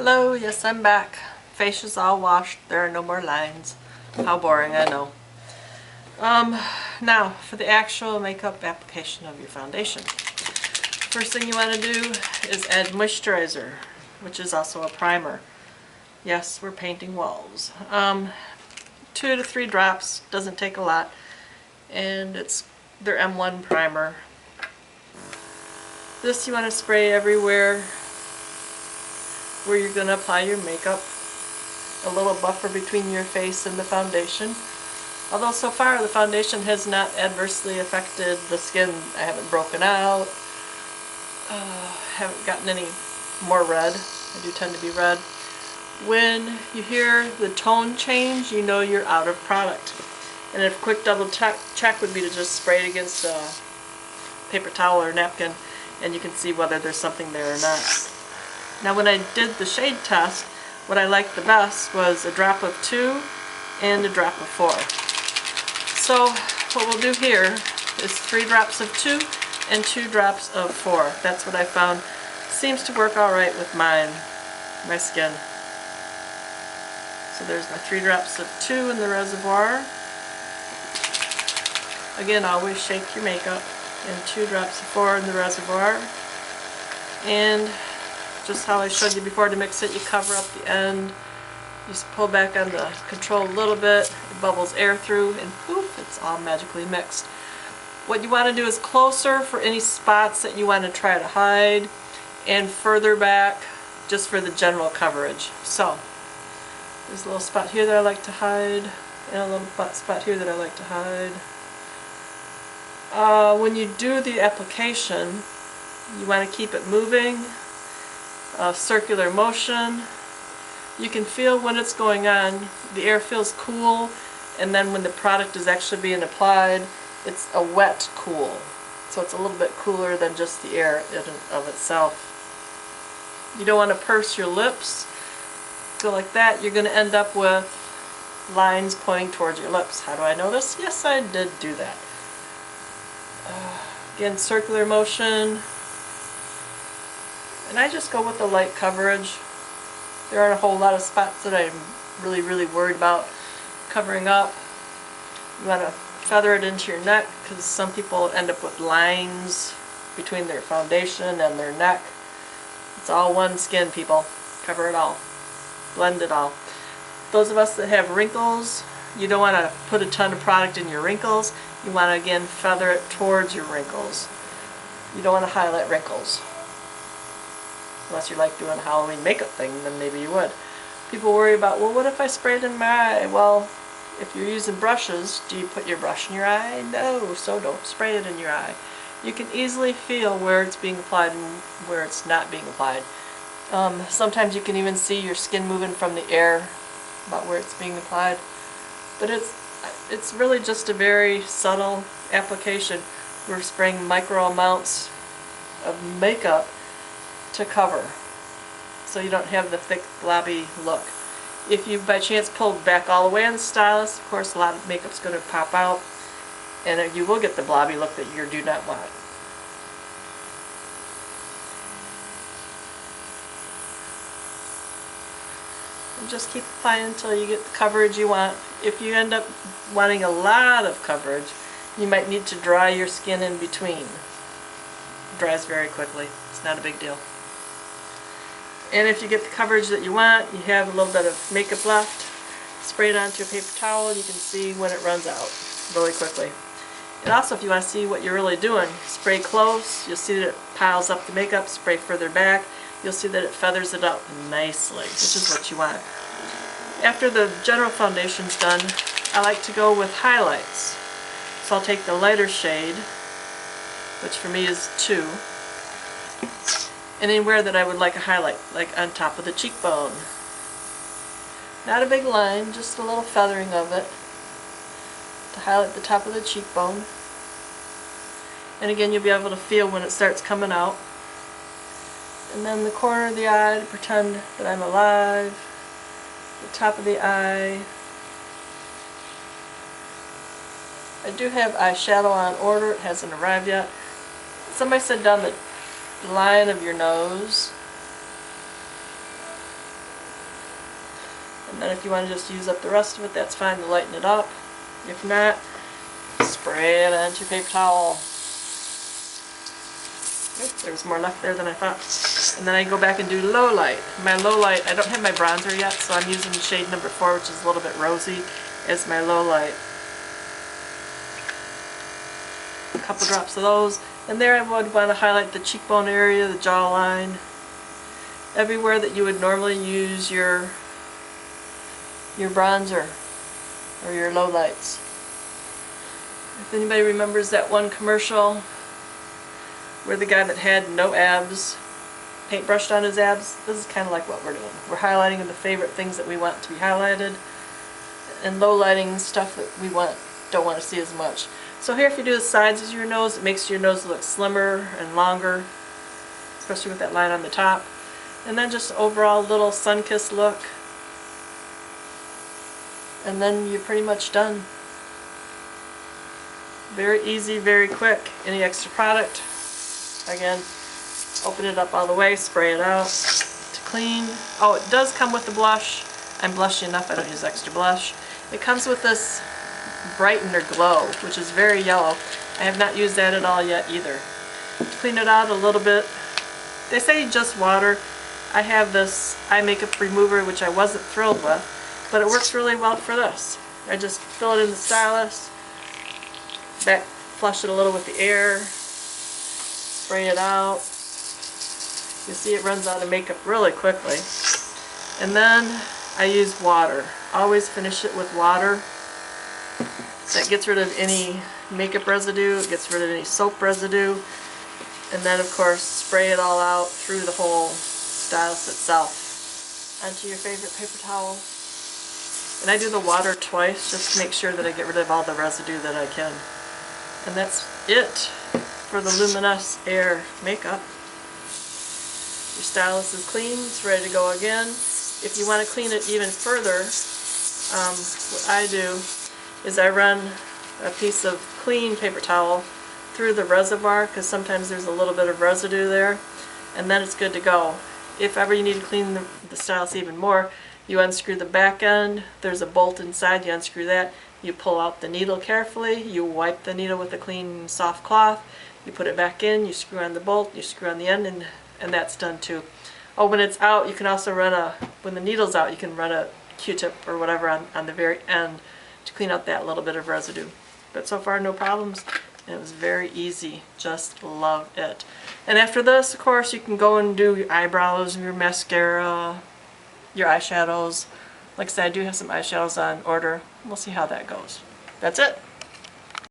Hello, yes I'm back. Face is all washed, there are no more lines. How boring, I know. Now for the actual makeup application of your foundation. First thing you want to do is add moisturizer, which is also a primer. Yes, we're painting walls. 2 to 3 drops, doesn't take a lot, and it's their M1 primer. This you want to spray everywhere where you're going to apply your makeup. A little buffer between your face and the foundation. Although so far the foundation has not adversely affected the skin. I haven't broken out, haven't gotten any more red. I do tend to be red. When you hear the tone change, you know you're out of product. And a quick double check would be to just spray it against a paper towel or napkin, and you can see whether there's something there or not. Now when I did the shade test, what I liked the best was a drop of 2 and a drop of 4. So what we'll do here is 3 drops of 2 and 2 drops of 4. That's what I found seems to work alright with my skin. So there's my 3 drops of 2 in the reservoir. Again, always shake your makeup. And 2 drops of 4 in the reservoir. And just how I showed you before, to mix it, you cover up the end. You just pull back on the control a little bit, it bubbles air through, and poof, it's all magically mixed. What you want to do is closer for any spots that you want to try to hide, and further back just for the general coverage. So, there's a little spot here that I like to hide, and a little spot here that I like to hide. When you do the application, you want to keep it moving. Circular motion. You can feel when it's going on, the air feels cool, and then when the product is actually being applied, it's a wet cool. So it's a little bit cooler than just the air in and of itself. You don't want to purse your lips. Go like that, you're going to end up with lines pointing towards your lips. How do I know this? Yes, I did do that. Again, circular motion. And I just go with the light coverage. There aren't a whole lot of spots that I'm really worried about covering up. You want to feather it into your neck, because some people end up with lines between their foundation and their neck. It's all one skin, people. Cover it all. Blend it all. Those of us that have wrinkles, you don't want to put a ton of product in your wrinkles. You want to, again, feather it towards your wrinkles. You don't want to highlight wrinkles. Unless you like doing a Halloween makeup thing, then maybe you would. People worry about, well, what if I spray it in my eye? Well, if you're using brushes, do you put your brush in your eye? No, so don't spray it in your eye. You can easily feel where it's being applied and where it's not being applied. Sometimes you can even see your skin moving from the air about where it's being applied. But it's really just a very subtle application. We're spraying micro amounts of makeup to cover, so you don't have the thick blobby look. If you by chance pull back all the way on the stylus, of course a lot of makeup's going to pop out, and you will get the blobby look that you do not want. And just keep applying until you get the coverage you want. If you end up wanting a lot of coverage, you might need to dry your skin in between. It dries very quickly. It's not a big deal. And if you get the coverage that you want, you have a little bit of makeup left, spray it onto a paper towel, you can see when it runs out really quickly. And also, if you want to see what you're really doing, spray close, you'll see that it piles up the makeup. Spray further back, you'll see that it feathers it up nicely, which is what you want. After the general foundation's done, I like to go with highlights. So I'll take the lighter shade, which for me is 2, and anywhere that I would like a highlight, like on top of the cheekbone. Not a big line, just a little feathering of it to highlight the top of the cheekbone. And again, you'll be able to feel when it starts coming out. And then the corner of the eye to pretend that I'm alive. The top of the eye. I do have eyeshadow on order, it hasn't arrived yet. Somebody said down the line of your nose. And then if you want to just use up the rest of it, that's fine to lighten it up. If not, spray it onto your paper towel. Oop, there was more left there than I thought. And then I go back and do low light. My low light, I don't have my bronzer yet, so I'm using shade number 4, which is a little bit rosy, as my low light. A couple drops of those. And there I would want to highlight the cheekbone area, the jawline, everywhere that you would normally use your bronzer or your low lights. If anybody remembers that one commercial where the guy that had no abs paintbrushed on his abs, this is kind of like what we're doing. We're highlighting the favorite things that we want to be highlighted and low lighting stuff that we don't want to see as much. So here if you do the sides of your nose, it makes your nose look slimmer and longer, especially with that line on the top. And then just overall little sun-kissed look. And then you're pretty much done. Very easy, very quick. Any extra product, again, open it up all the way, spray it out to clean. Oh, it does come with the blush. I'm blushy enough, I don't use extra blush. It comes with this brightener glow, which is very yellow. I have not used that at all yet either. To clean it out a little bit, they say just water. I have this eye makeup remover, which I wasn't thrilled with, but it works really well for this. I just fill it in the stylus, back flush it a little with the air, spray it out. You see it runs out of makeup really quickly. And then I use water. Always finish it with water. That gets rid of any makeup residue, it gets rid of any soap residue, and then of course spray it all out through the whole stylus itself onto your favorite paper towel. And I do the water twice just to make sure that I get rid of all the residue that I can. And that's it for the Luminess Air makeup. Your stylus is clean, it's ready to go again. If you want to clean it even further, what I do is I run a piece of clean paper towel through the reservoir, because sometimes there's a little bit of residue there, and then it's good to go. If ever you need to clean the stylus even more, you unscrew the back end, there's a bolt inside, you unscrew that, you pull out the needle carefully, you wipe the needle with a clean soft cloth, you put it back in, you screw on the bolt, you screw on the end, and that's done too. Oh, when it's out, you can also run when the needle's out, you can run a Q-tip or whatever on the very end to clean out that little bit of residue. But so far no problems, and it was very easy. Just love it. And after this, of course, you can go and do your eyebrows, your mascara, your eyeshadows. Like I said, I do have some eyeshadows on order. We'll see how that goes. That's it.